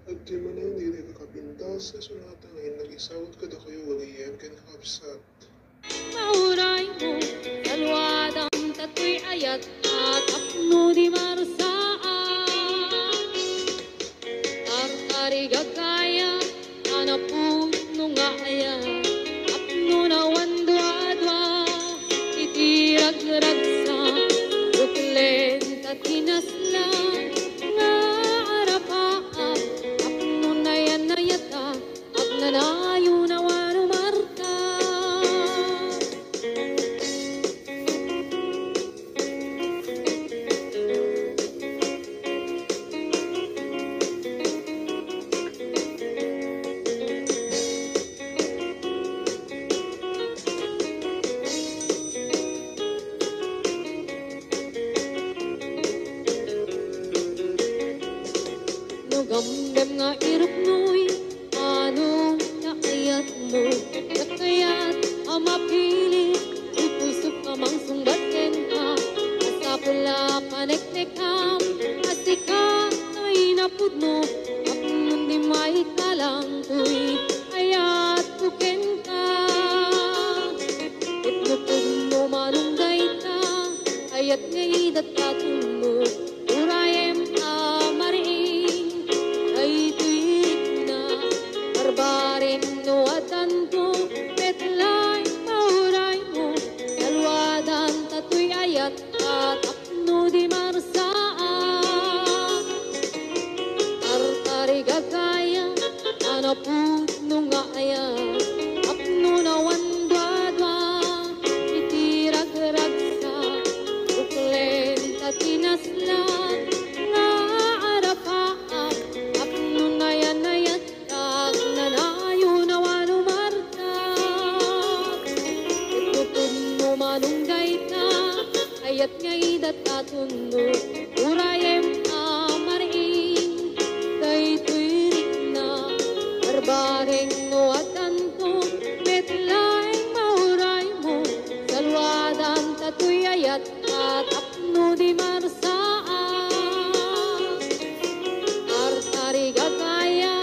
At di man ang dili kakapintas sa sunata ngayon nag-isawat ka da kayo wagayem ken kapsat. Mauray mo, salwadang tato'y ayat at apno di marasaan. Tartari gagaya, anapun no nga aya, apno na wandwa-dwa, itirag-ragsa, buklen tatinaslan, nga arapaap, apno na yan na yata, at nanayo na wanumarta. Gamgam nga irap mo'y ano kaayat mo nakayat ang mapili ipusok ka mang sunggatin ka asa pula paneknekam asika ay napud mo apun di may kalang tuy ayat puken ka itlupod mo manunggay ka ayat ngay datatun mo urayem amariin ay tuwid na barbarin no atanto metlay mauray mo dalwadan tato'y ayat at apno di marsaan tartari gagaya anapud no nga ayat apno na wandwa-dwa itirag-ragsa buklen tatinaslan nga arapaap apno na yan na yatag nanayo na wanumarta itutun mo manunggay ka ayat ngay datatun mo urayem amariin kay tuwirik na barbareng no atanto metlay mauray mo salwadan tato'y ayat at apno di marsaan tartari gagaya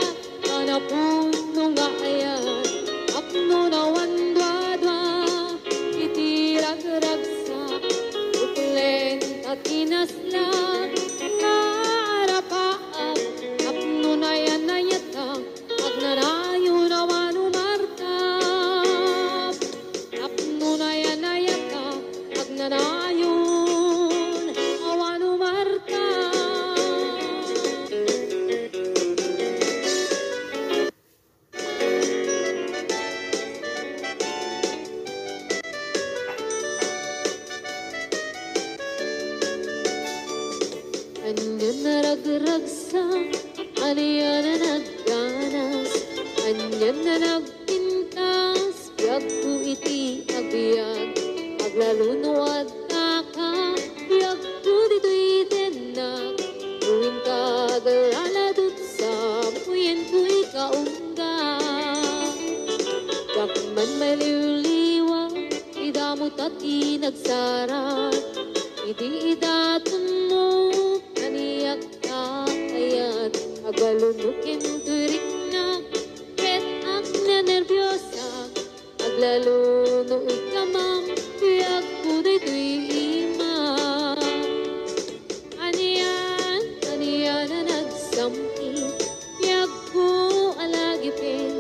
anapun no nga ayat apno na wandwa-dwa itirag-ragsa buklen tatinaslan nga arapaap apno na yan na yatang at nanayo na wanumartap apno na yan na yatang at nanayon awanumartap. Anyan na ragragsa, aniyan na nagganas, anyan na nagpintas, biyag ko iti agbyag, aglalunuad ka ka, biyag ko dito'y tenak, tuwing kagaladot sa puyen ko'y kaungga. Dakman maliw-liwang, idamot at inagsarat, iti idatun mo, kaniyak ka ayat, agalunukin turik na, ket ak na nervyosa, aglaluno ikamam, biyag ko dito'y ima. Aniyan na nagsampi, biyag ko alagipin,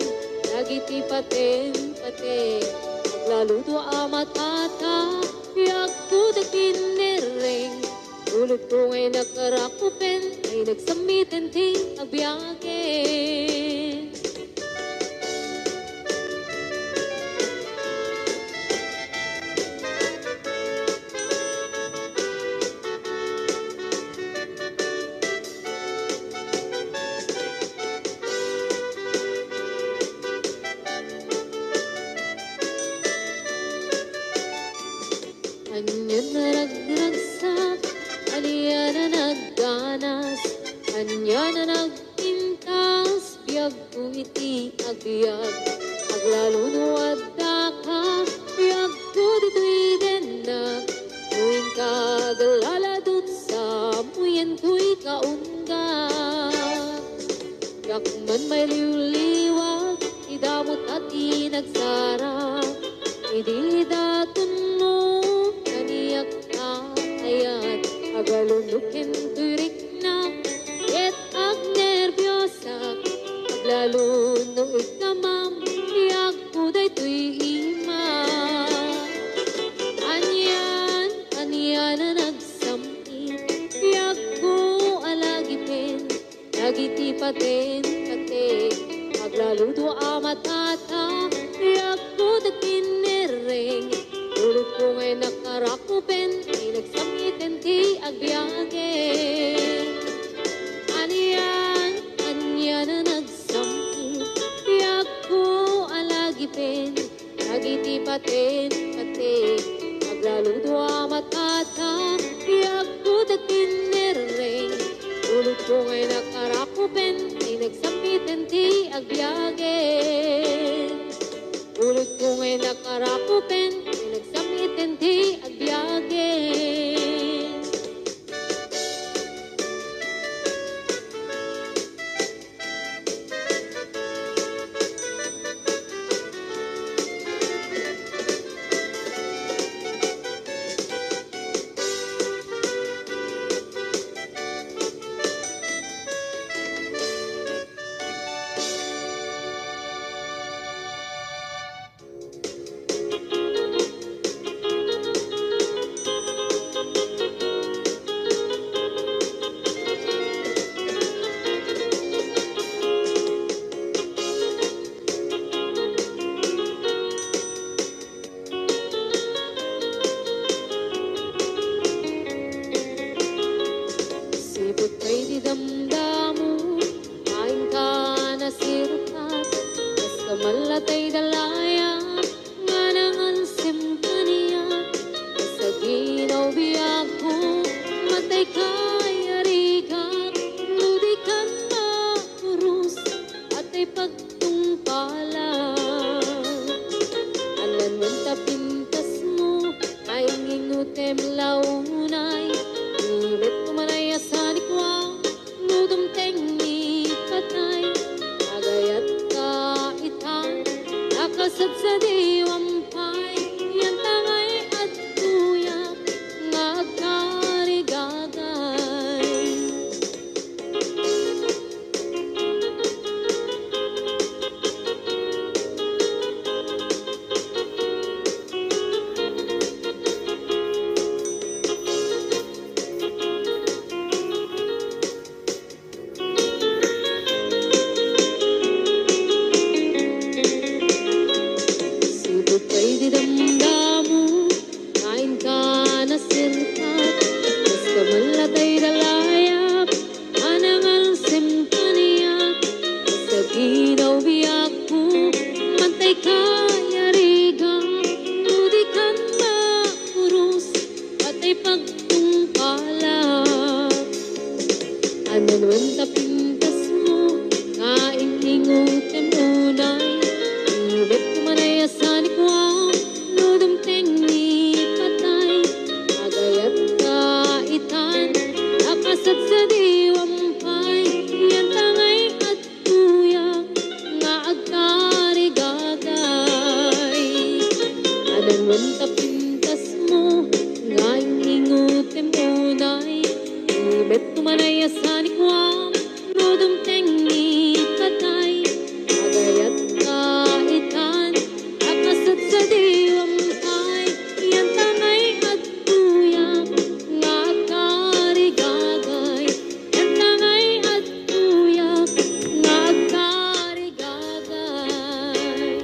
lagiti paten-paten, aglaluto amatata, biyag ko dakinereng, ulit ko ngay nakarakupen, ay nagsamitin ting agbiyakin. Anyan na nagragsak, aniyan na nagganas, anyan na nagpintas, biyag ko iti agbyag, aglalunuad ka, biyag ko dito'y denak, tuwing kagaladot sa puyen ko'y kaungga. ken kate aglaludo matata biag budak kinereng ulog ko ngay nakarakupen ay nagsamitan ti agbiagen ulog ko ngay nakarakupen ay nagsamitan ti agbiagen. Sibot kay di damdamu, kain ka na sirukat, kas kamalatay dalaya, nga nangan simpaniya, sa ginaw biyag ko, matay kay arigat, nudikan maurus, at ay pagtungpalan. Anan man tapintas mo, kaingingutem launay, Ilit kumanay asanik wa, nudum tengi patay, agayat ka itan, nakasad sa diwampay, yan tangay at tuyak, nagkarigagay. Sibot kay di damdamu, kain ka na sirkat, kas kamalatay dalayap, anangal simpaniyak, sa ginaw biyak ko, mantay kay arigang, nudikan maurus, at ay pagtungkalak. Anan man tapintas mo, kaingingutem unay, Ilit kumanay asanik wa, nudum tengi patay, agayat ka itan, nakasad sa diwampay, yan tangay at tuyak, nga agkarigagay. Anan man tapintas mo, nga ingutem unay, ilit kumanay asanik wa, nudum tengi patay, agayat ka itan, nakasad sa diwampay, yan tangay at tuyak, nga agkarigagay, yan tangay at tuyak, nga agkarigagay.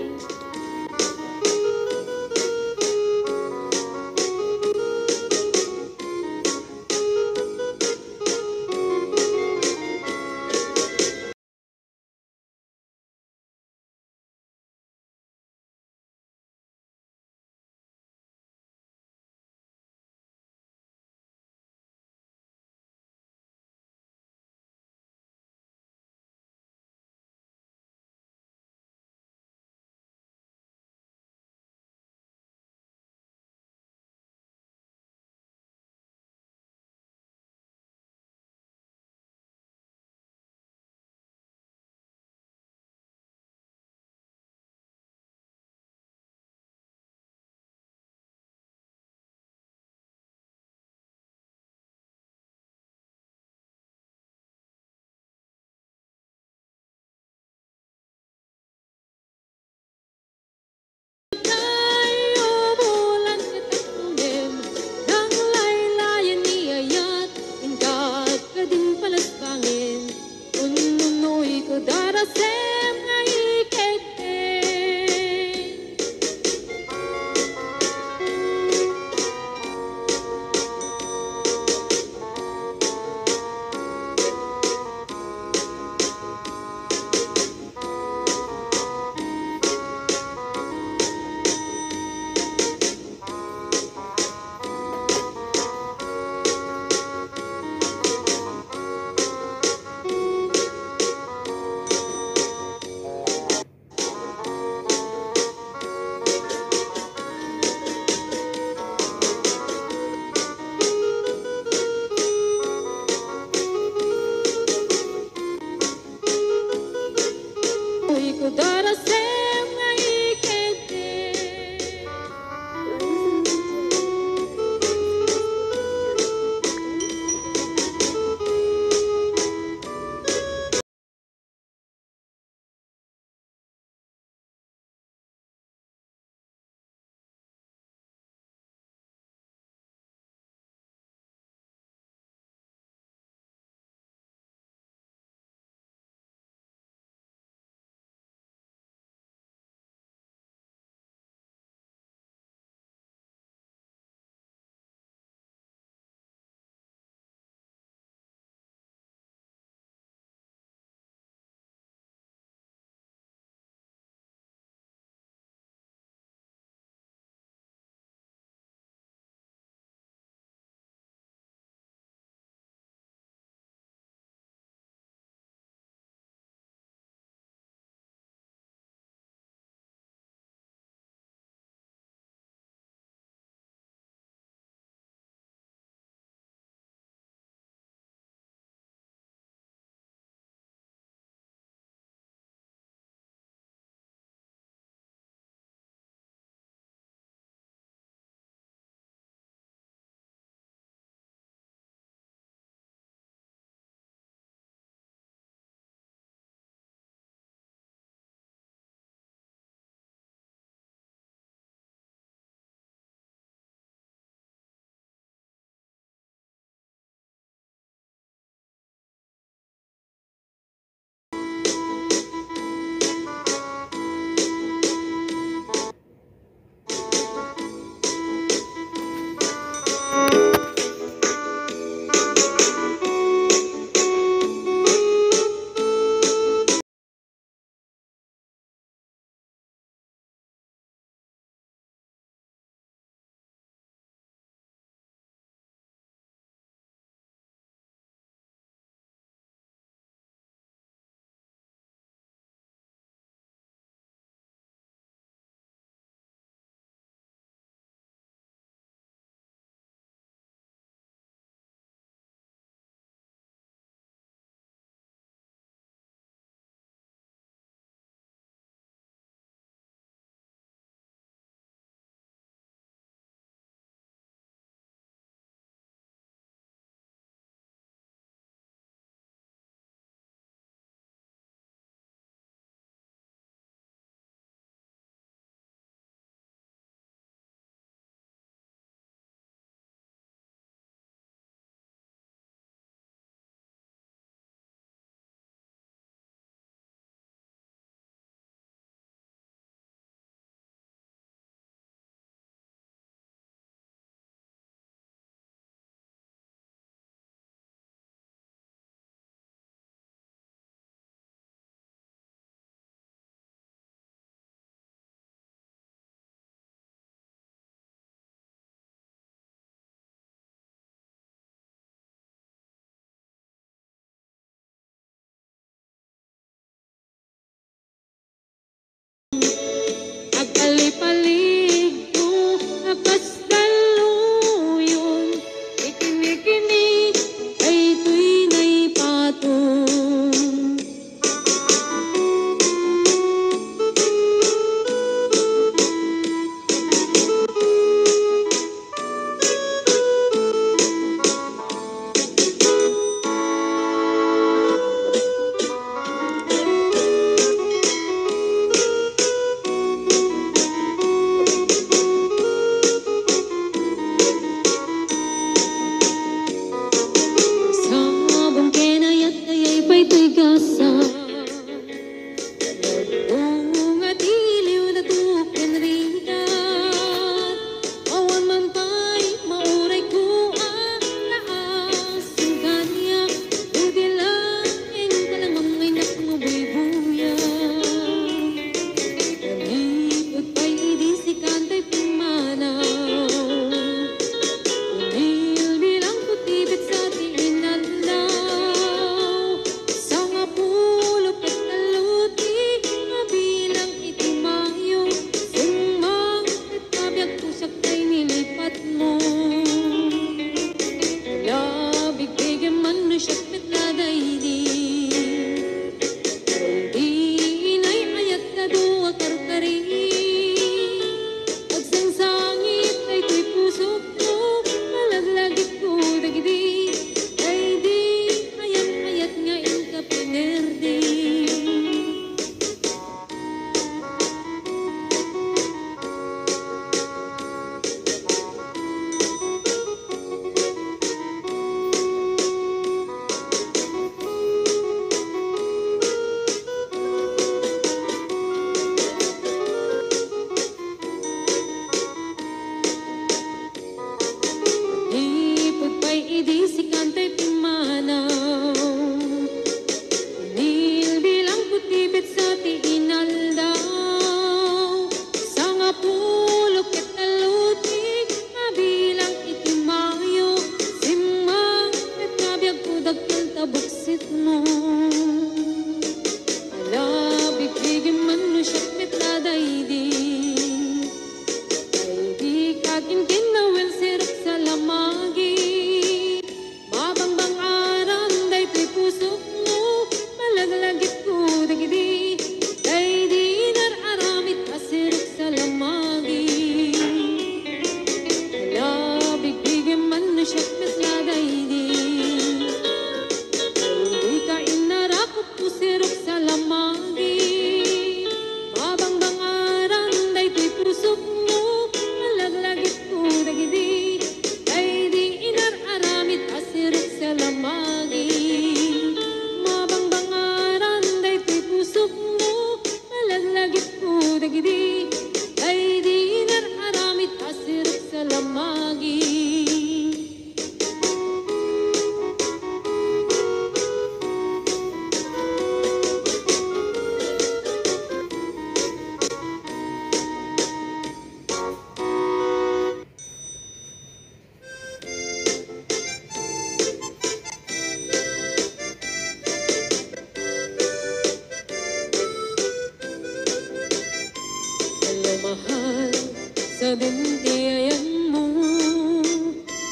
ayan mo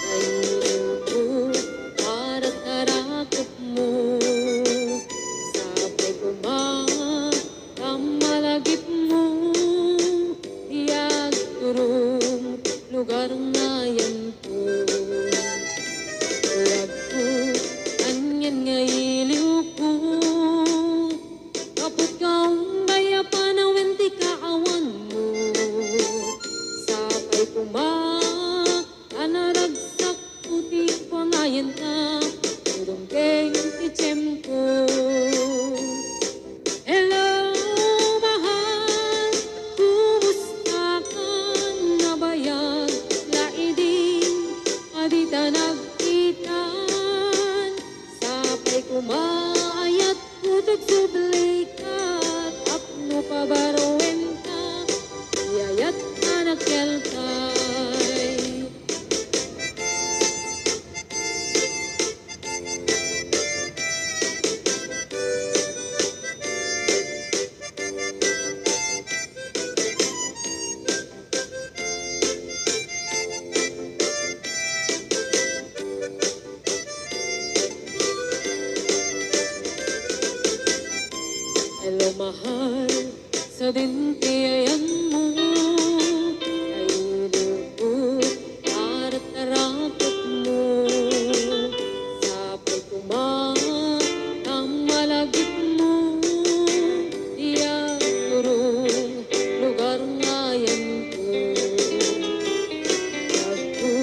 ay ko para tarakot mo. Sabay ko malagip mo, iyag turong lugar na yan po. Lag ko, anyan nga iliw ko, kapot kaong gaya panawin ti kaawan mo. Sabay ko anaragsak puti pangayan ka, turong keng ti tiyempo. Hello, mahal, kumusta ka na bayag? Laidin, adita nagkitan. Sabay kumaayat, putok sublikat. Apno pabaruin ka, iyayat anak kelkay. Hello, mahal, sa dinti ayan mo ay lubot para tarakot mo. Sabay ang malagip mo, iyang turong lugar nga yan po. Ako,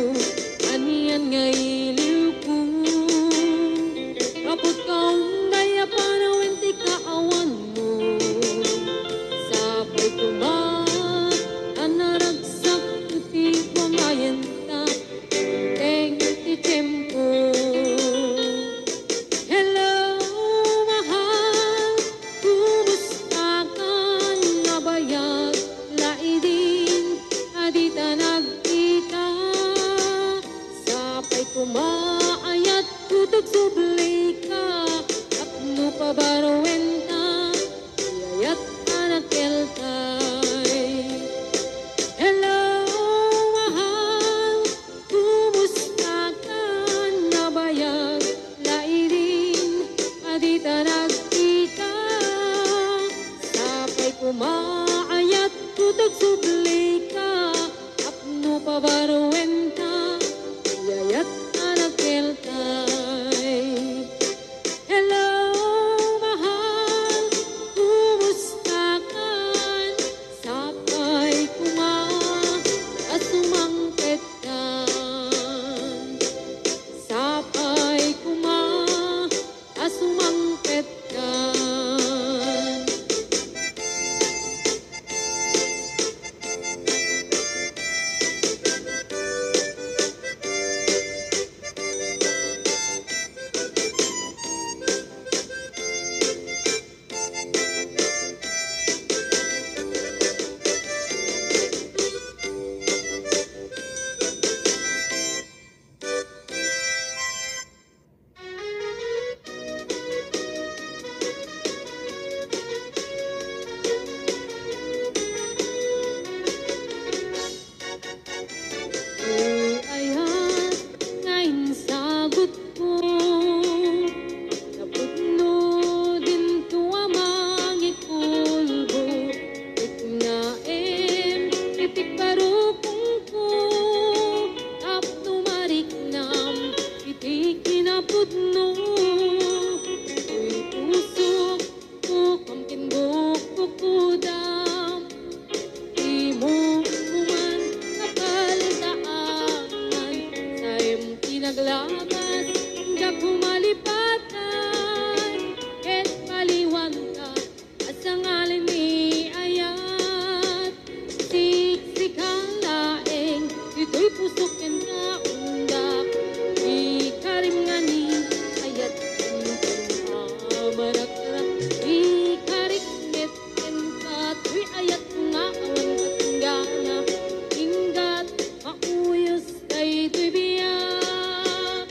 aniyan nga iliw ko, kapot kaong gaya panawin ti kaawan mo. Sabay anaragsak puti pangayan ta, teng ti tiyempo. Hello, mahal, kumusta ka na bayag? Laidin, adita nagkita. Sabay kumaayat, putok sublika. Apno pabaruin ta, iyayat anak kelkay. Hello, mahal, kumusta ka na bayag? Laidin, adita nagkita. Sabay kumaayat, putok sublika. Apno pabaruin ta, iyayat anak kelkay. Hello, mahal, kumusta ka? Sabay asumangkit ka. Sabay asumangkit ka. Ayat ngayon sagot ko, napudno din to amang ikulbo. Itnaem, itik barupong ko, tapno mariknam, itik kinapudno. Uy pusok ko, kamkin bukok ko dam, di mo man kapaldaan. Sayem tinaglagas, hanggang humalipatan, ket paliwan ka, asang alin ni ayat. Siksik laeng, ito'y pusokin ka undak, ikarim nga ni ayat marakrak, ikariknet ka, tuy ayat nga awan katunggana, ingat mauyos kay tuy biyak.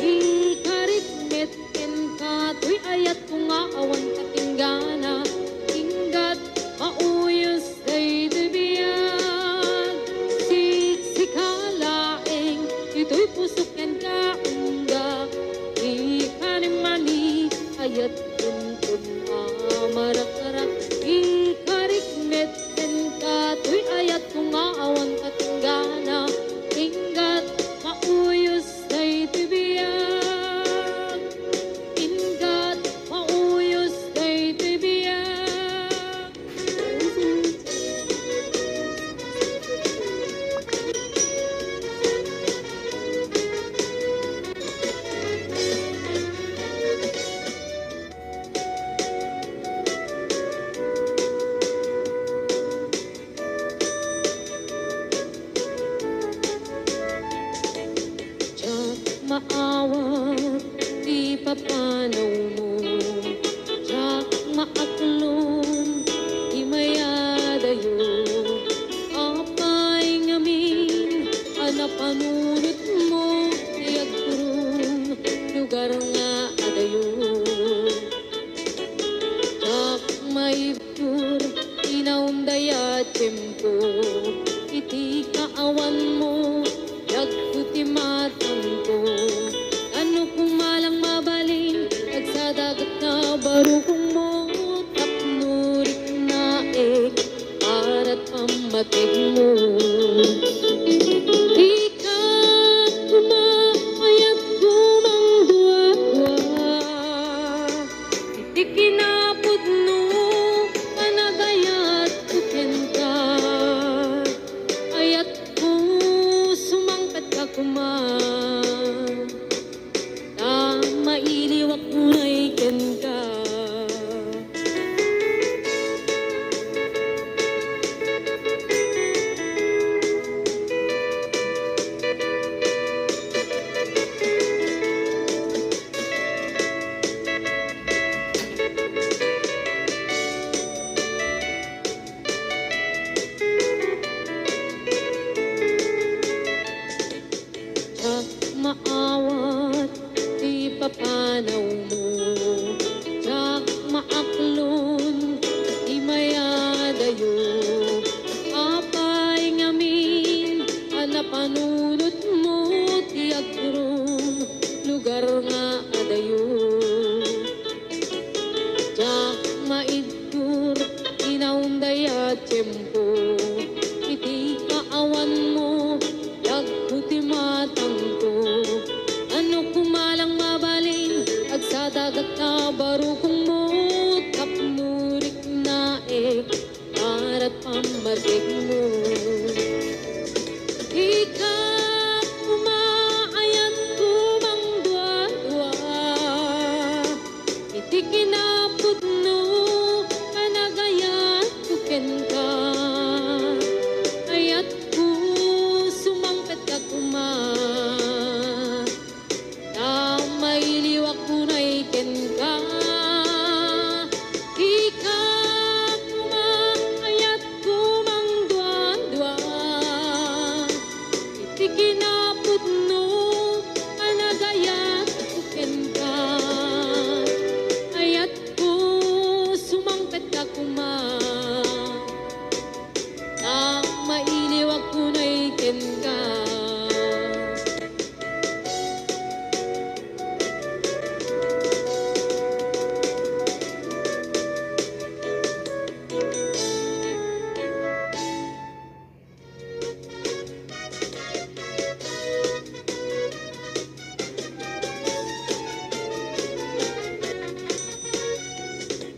ikarikmet ken ka tuy ayat ko nga awan katinggana ingat mauyos day dibiyag sikalaeng ito'y pusok ken ka unga ikanimani ayat kuntun amarak-arak ikarikmet ken ka tuy ayat ko nga awan katinggana ingat mauyos day tibiyag ingat mauyos day tibiyag. Maawat di papanaw mo Jack maaklon di mayadayo apay ngamin anapanunot mo iyagturong lugar nga adayo Jack maibtur inaundaya tempo iti kaawan mo yagputi matampo ano kung malang mabaling nagsadagat na barukong mo tapnurik na para't pamatig mo di ka kumakayat gumangdwa-dwa iti kinapod no panagayat kuken ka ayat ko sumangkat ka kuman na mailiwak unay ken ka maawat di papanaw mo Jack maaklon di mayadayo apay ngamin anapanunot mo ti agturong lugar nga adayo Jack maidtur inaundaya tempo iti kaawan mo yagputi matangko ano kumalang mabaling agsadagat na barukong mo tapnurik na para't pamatig mo ikap umaayat kumangdwa-dwa iti kinapod no panagayat kuken ka ayat ko sumangpet ka kuman na mailiwak unay ken ka ikap umaayat kumangdwa-dwa iti kinapod no panagayat kuken ka ayat ko sumangpet ka kuman na mailiwak unay ken ka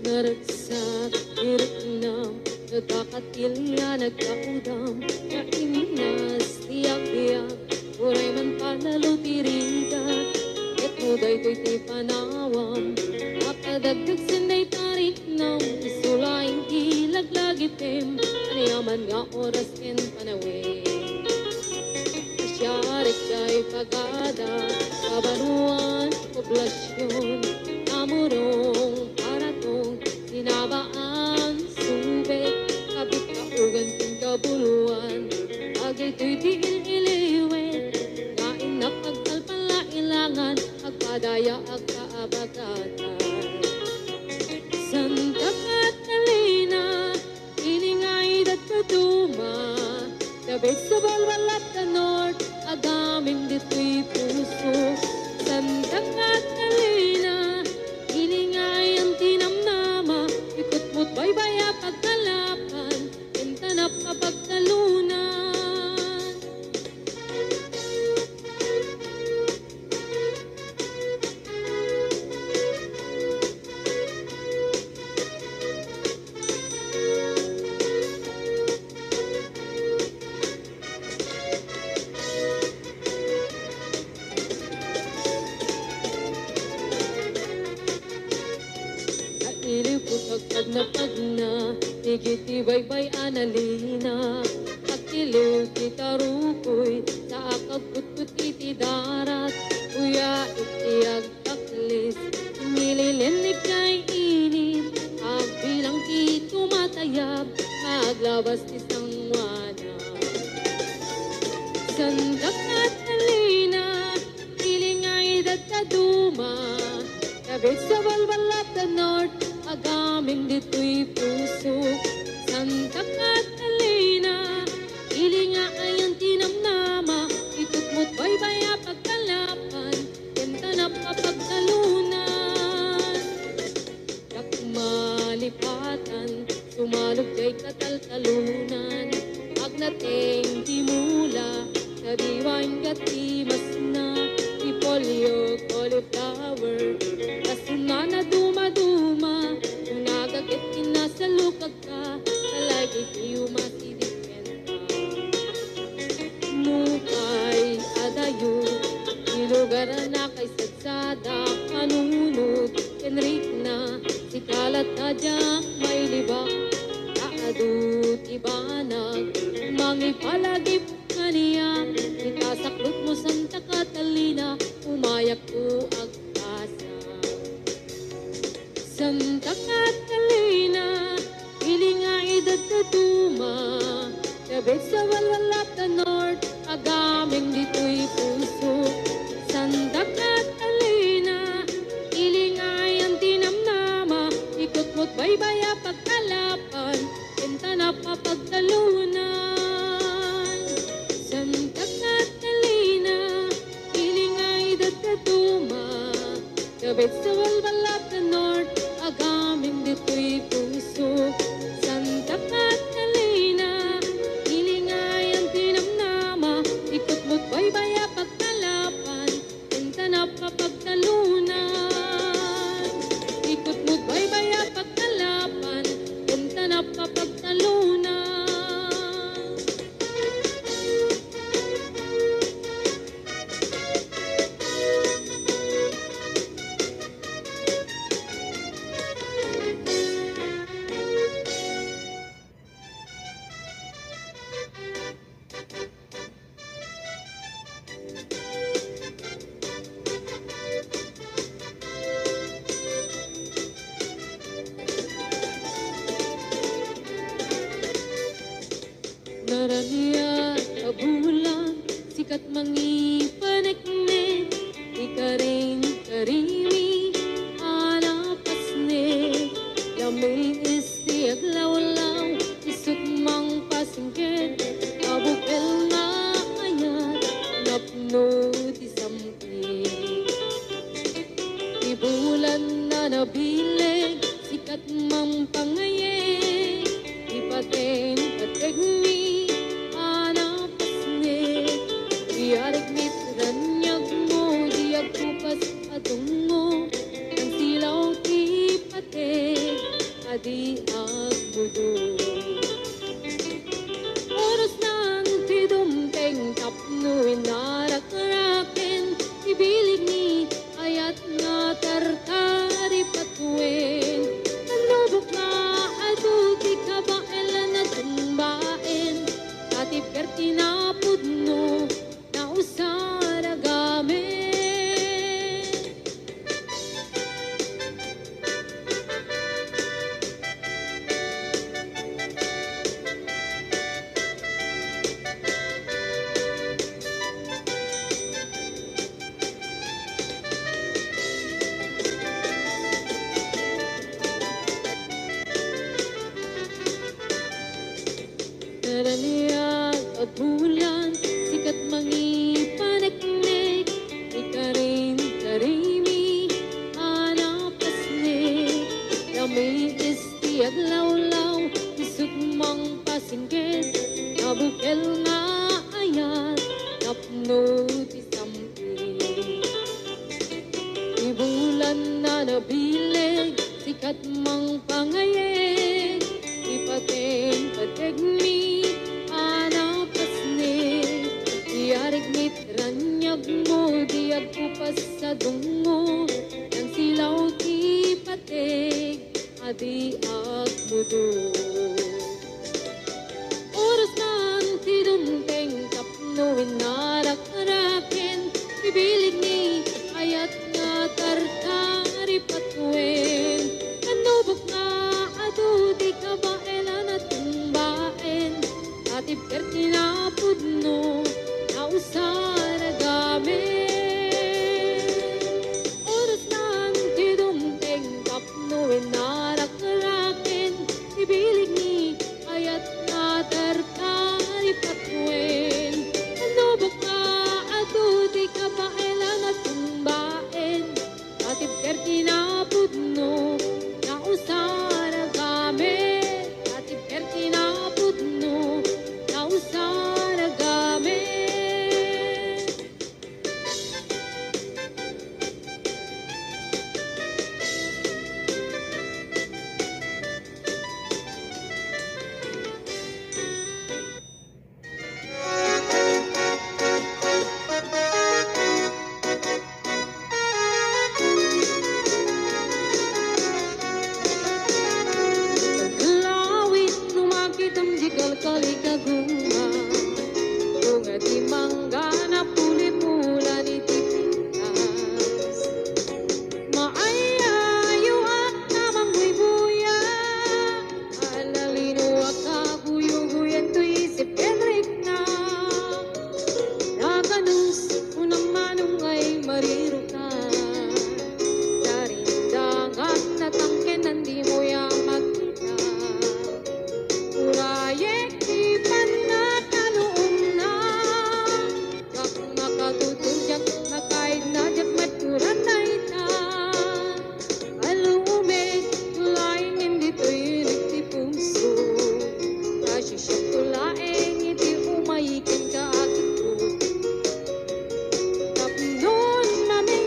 naragsak iriknam nagkakatilya nagkaudam kainas tiyak-tiyak uray man panalo tirida ket muday ko'y ti panawam apadagdag sinday tarik nam isulaing ilaglagitem anayaman nga oras ken panawe asyarik kay pagada kabanuan poblasyon namurong paratong sinabaan subek kabit kaugan ting kabuluan agay to'y tiil iliwen kain na pagkalpala ilang adaya ag kaabagatan. Santa Catalina, iningay dat kaduma, dabig sa balwalak na north, agaming dito'y puso. Santa Catalina, iningay ang tinamnama, ikot mo't baybaya pagkalapan, intanap kapagtalunan. Pag na higiti baybay analina, pagkiliw kita rukoy, sa akagkutut iti darat, kuya iti agtaklis, nililinig kay init, agbilang ti tumatayab, maglabas ti sangwana. Santa Catalina, ilingay dat kaduma, tabig sa balbalat na north, agaming dito'y puso. Santa Catalina, ilinga ay ang tinamnama, ikot mo't baybaya pagkalapan, kentanap kapagtalunan. Dakmalipatan, sumalog kay kataltalunan, agnating timula, sabiwain katimas na, ipolyo, cauliflower, kasunana dumaduma, unagagit kinasalukag ka, talagay kayo masidipenta. Nukay adayo, ilugaran na kay sadsada, kanunod, Enric na, si kalat na dyak may libak, kaadut ibanag, mangipalagip kaniya, itasaklot mo Santa Catalina, umayak ko agpasa. Santa Catalina, ilingay dat kaduma, tabig sa balwalap na north, agaming dito'y puso. Santa Catalina, ilingay ang tinamnama, ikot mo't baybaya pagkalapan, kentanap kapagtalunan. Santa Catalina, ilingay dat kaduma, tabig sa balwalap na north, agaming dito'y puso. Santa Catalina, ilingay ang tinamnama, ikot mo't baybaya pagkalapan, kentanap kapagtalunan. Ikot mo't baybaya pagkalapan, kentanap kapagtalunan. Naraniya kabulan, sikat mangipanagnet, di ka rin karimi, anapasne, lamay isti aglawlaw, isut mang pasingket, abukil na ayat, napno di sampi. Di bulan na nabileg, sikat mang pangaye, di paten kategmi, Diarigmit ranyag mo, diag kupas atungo, ang silaw ti pate, adi agmudo. Oras ng tidumteng tapno inarak-raken, ibilig ni ayat nga tartari patuin. Ang lubok na adulti kabaelan na tumbain, ti sampi. Di bulan na nabilig, sikat mang pangayen, ipating pategni, anapas ni, iyarig nit ranyag mo, diag kupas sa dungo, nang silaw ti patig, adi ag mudo. Oras man ti dunteng tapno inarak-arakin, bibilig ni ayat nga tartari patuen. Kanubok nga adu di kabaelan at tumbaen, atip kerti na pudno na usara gamin. Oras man ti dunteng tapno inarak-arakin, bibilig ni ayat nga tartari patuen. Kanubok nga adu di kabaelan at tumbaen, atip kerti na pudno na usara gamin. Atip kerti na pudno na usara gamin. Lawit lumakit ang jigal kalikaguma, bunga di mangga na puli-pula ni tipitas. Maayayo at namang buy-buya, alalino at kaguyo-guyan to isip Henrik na. Naganus unang manong ay marirukan, darindangan na tangke nandi mo yang magkita. Urayek ipan na taluong na, kak makatutulyak na kahit na jak maturan na ita. Alumig tulaing hindi to'y ti puso, kasi siya tulaing hindi umayikan ka akit ko. Tapnon mami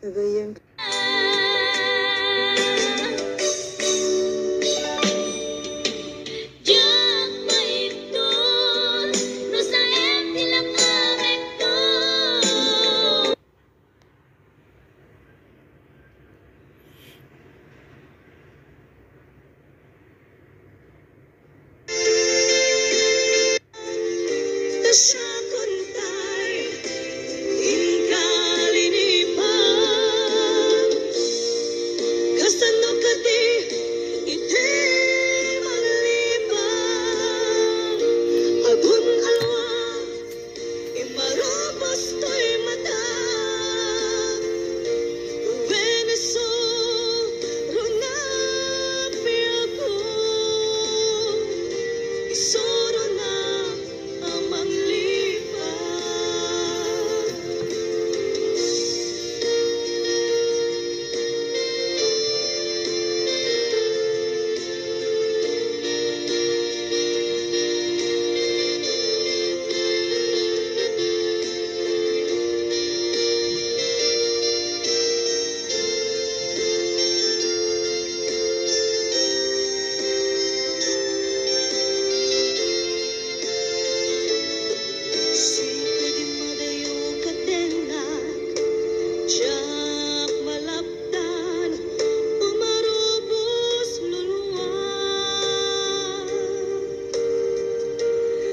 Nagayang Diyak maito, no sa tilak amekto. Tasya kontay inkalinipan kasano ka di iti maglipan agun alwa imarabas to'y mata Veneso runapi ako isuro na amang lipan Sipay di madayo katenak Tiyak malapdan umarubos luluwa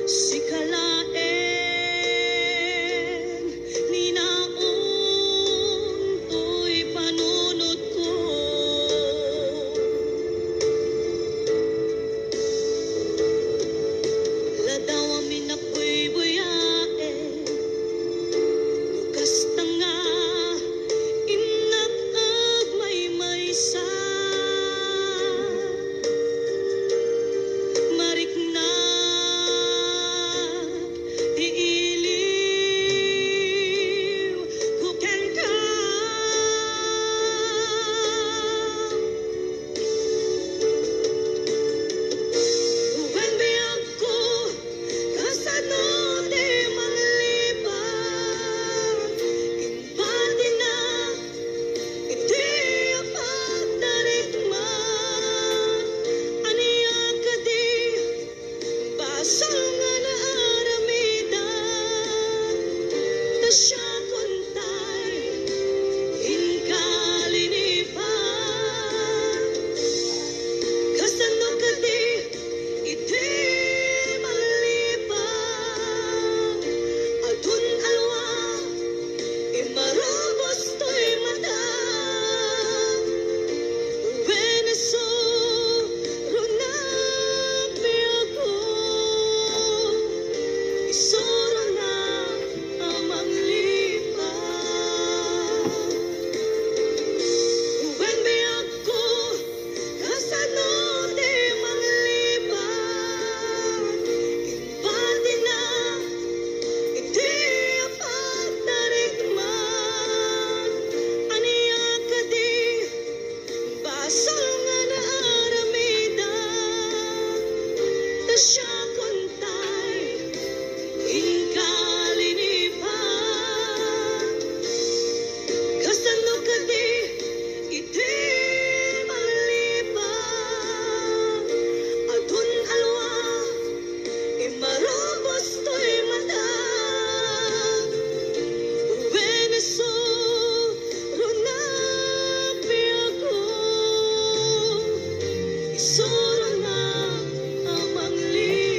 Sikalaen ninaon to'y panunod ko Ladaw amin ako'y buyain Lukas tanga inag maysa Marikna iiliw Kuken ka Uwan biyag ko kasano di manglipan Impati na iti apagdarigma Aniya ka di basal nga na aramida Tasya kontay inkalinipan kasano ka di iti malipan Adun alwa imarabas to'y mata Veneso runapi ako isuro na amang lipan Uwan biyag ko kasano di manglipan Impati na iti apagdarigma Aniya ka di basal nga na aramida Tasya kontay inkalinipan kasano ka di iti malipan Adun alwa imarabas to'y mata Veneso runapi ako isuro na amang lipan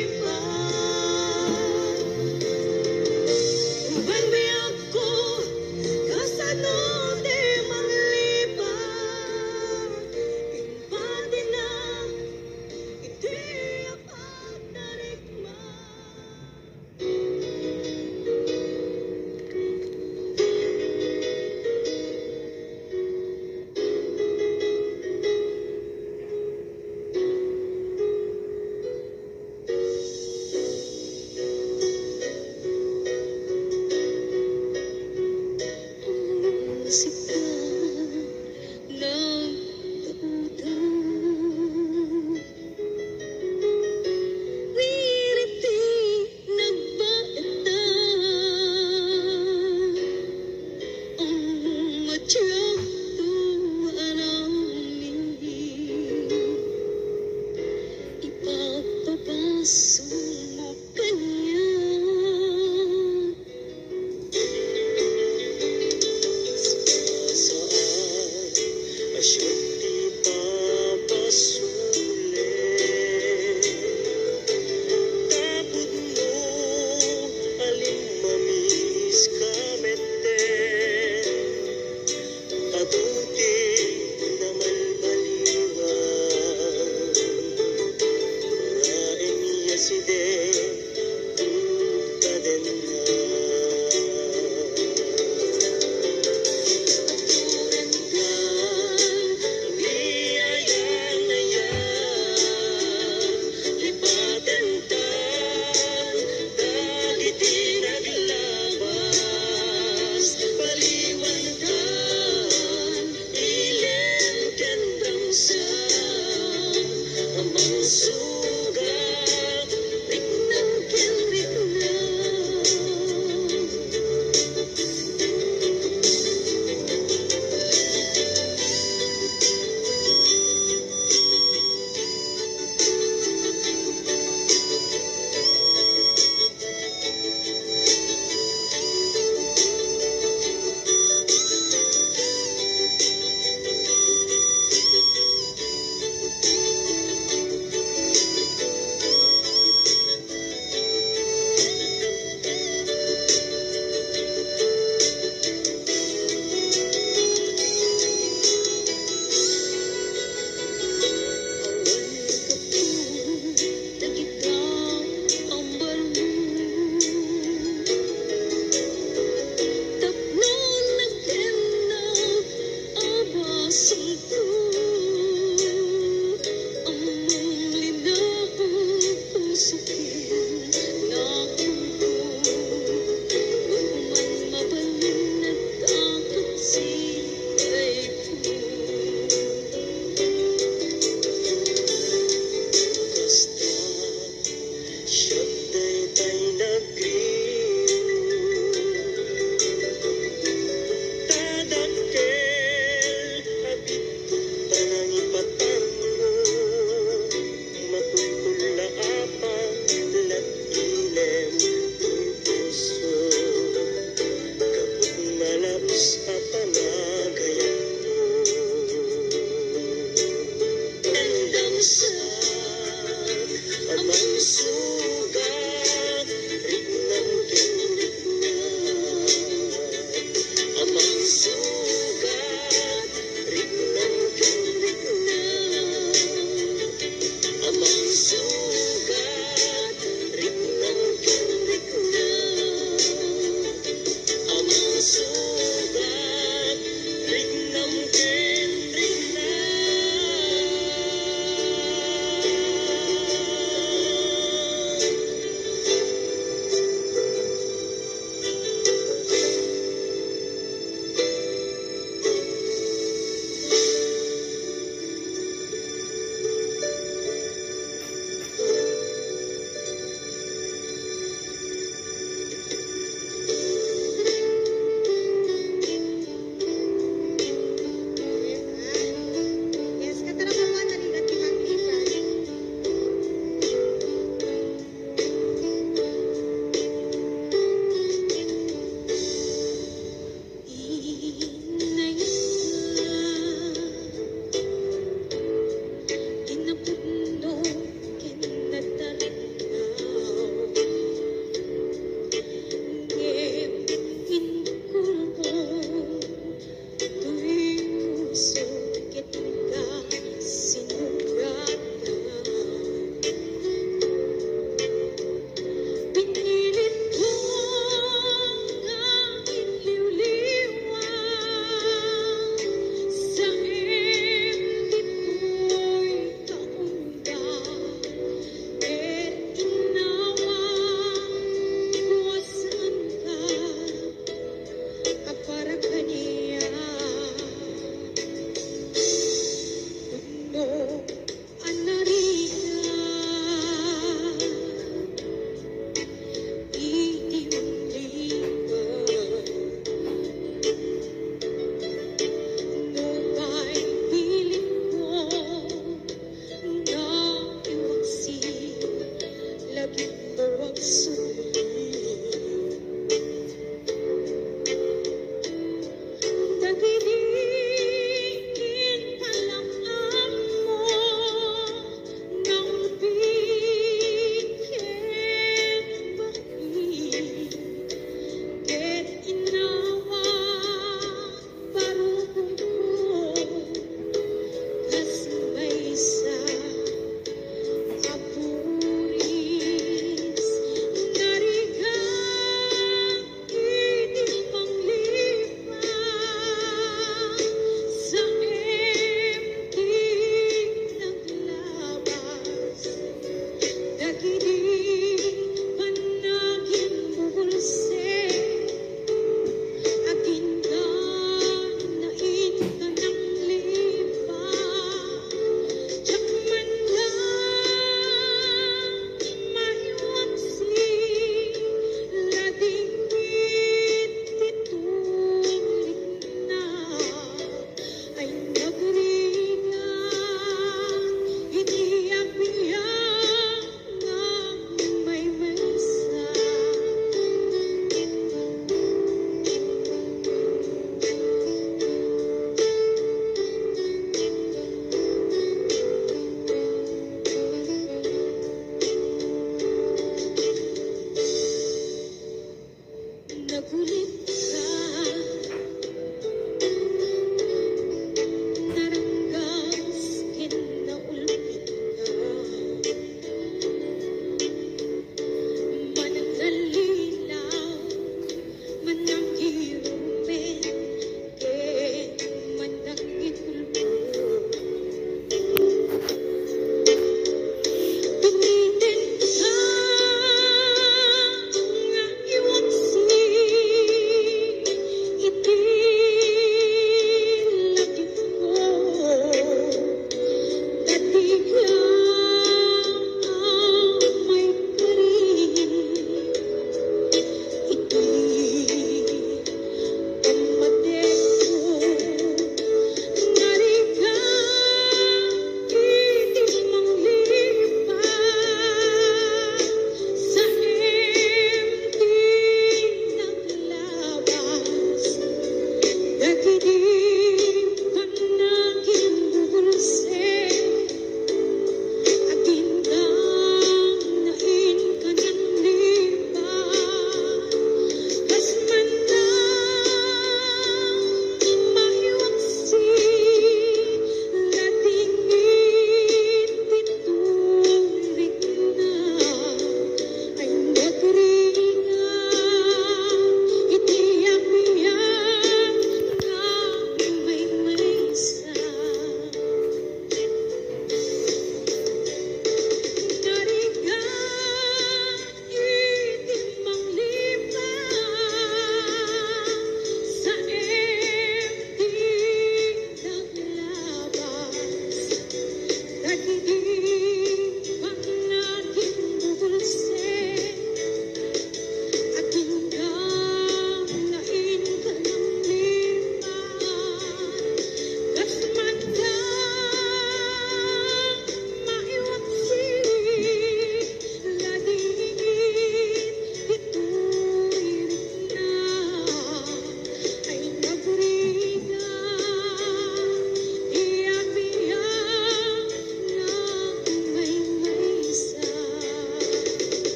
Lagi mo ang